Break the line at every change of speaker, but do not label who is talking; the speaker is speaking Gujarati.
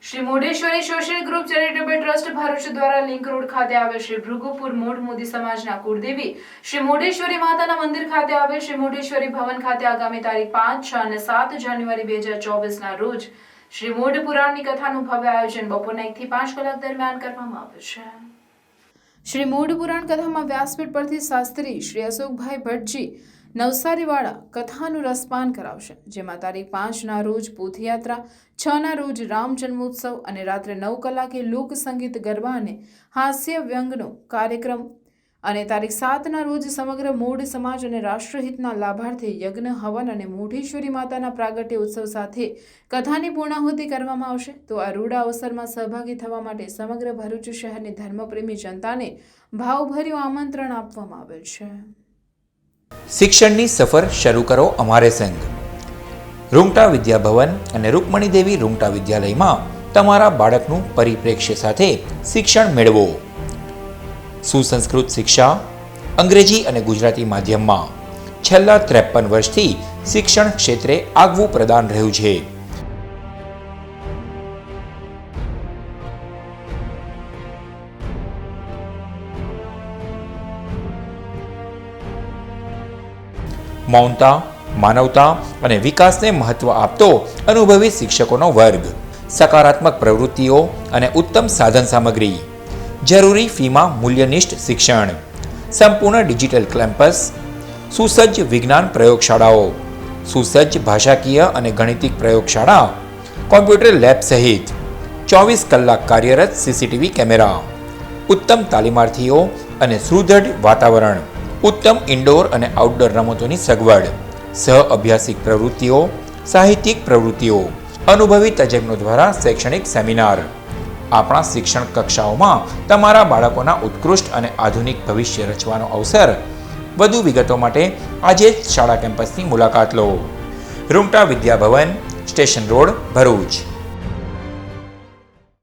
Shri Modheshwari social group charitable trust Bharuch દ્વારા લિંક રોડ ખાતે આવેલ શ્રી ભૃગુપુર મોઢ મોદી સમાજના કુળદેવી શ્રી મોઢેશ્વરી માતાના મંદિર ખાતે આવેલ શ્રી મોઢેશ્વરી ભવન ખાતે આગામી તારીખ 5, 6 અને 7 જાન્યુઆરી 2024 રોજ શ્રી મોઢ પુરાણની કથાનું ભવ્ય આયોજન બપોરના 1 થી 5 કલાક દરમિયાન કરવામાં આવ્યું છે। શ્રી મોઢ પુરાણ કથામાં વ્યાસપીઠ પરથી શાસ્ત્રી શ્રી અશોકભાઈ ભટ્ટજી નવસારીવાળા કથાનું રસપાન કરાવશે, જેમાં તારીખ 5ના રોજ પોથયાત્રા, 6ના રોજ રામ જન્મોત્સવ અને રાત્રે 9 કલાકે લોક સંગીત, ગરબા અને હાસ્ય વ્યંગનો કાર્યક્રમ અને તારીખ 7ના રોજ સમગ્ર મોઢ સમાજ અને રાષ્ટ્રહિતના લાભાર્થે યજ્ઞ, હવન અને મોઢેશ્વરી માતાના પ્રાગટ્ય ઉત્સવ સાથે કથાની પૂર્ણાહુતિ કરવામાં આવશે। તો આ રૂડા અવસરમાં સહભાગી થવા માટે સમગ્ર ભરૂચ શહેરની ધર્મપ્રેમી જનતાને ભાવભર્યું આમંત્રણ આપવામાં આવેલ છે।
શિક્ષણની સફર શરૂ કરો અમારે સંગ। રૂંગટા વિદ્યાભવન અને રૂકમણી દેવી રૂંગટા વિદ્યાલયમાં તમારા બાળકનું પરિપ્રેક્ષ્ય સાથે શિક્ષણ મેળવો। સુસંસ્કૃત શિક્ષા અંગ્રેજી અને ગુજરાતી માધ્યમમાં છેલ્લા 53 વર્ષથી શિક્ષણ ક્ષેત્રે આગવું પ્રદાન રહ્યું છે। મૌનતા, માનવતા અને વિકાસને મહત્વ આપતો અનુભવી શિક્ષકોનો વર્ગ, સકારાત્મક પ્રવૃત્તિઓ અને ઉત્તમ સાધન સામગ્રી, જરૂરી ફીમાં મૂલ્યનિષ્ઠ શિક્ષણ, સંપૂર્ણ ડિજિટલ કેમ્પસ, સુસજ્જ વિજ્ઞાન પ્રયોગશાળાઓ, સુસજ્જ ભાષાકીય અને ગણિતિક પ્રયોગશાળા, કોમ્પ્યુટર લેબ સહિત 24 કલાક કાર્યરત સીસીટીવી કેમેરા, ઉત્તમ તાલીમાર્થીઓ અને સુદૃઢ વાતાવરણ, ઉત્તમ ઇન્ડોર અને આઉટડોર રમતોની સગવડ, સહ અભ્યાસિક પ્રવૃત્તિઓ, સાહિત્યિક પ્રવૃત્તિઓ, અનુભવી તજજ્ઞો દ્વારા શૈક્ષણિક સેમિનાર। આપણા શિક્ષણ કક્ષાઓમાં તમારા બાળકોના ઉત્કૃષ્ટ અને આધુનિક ભવિષ્ય રચવાનો અવસર। વધુ વિગતો માટે આજે જ શાળા કેમ્પસની મુલાકાત લો। Rungta Vidyabhavan, station road, Bharuch.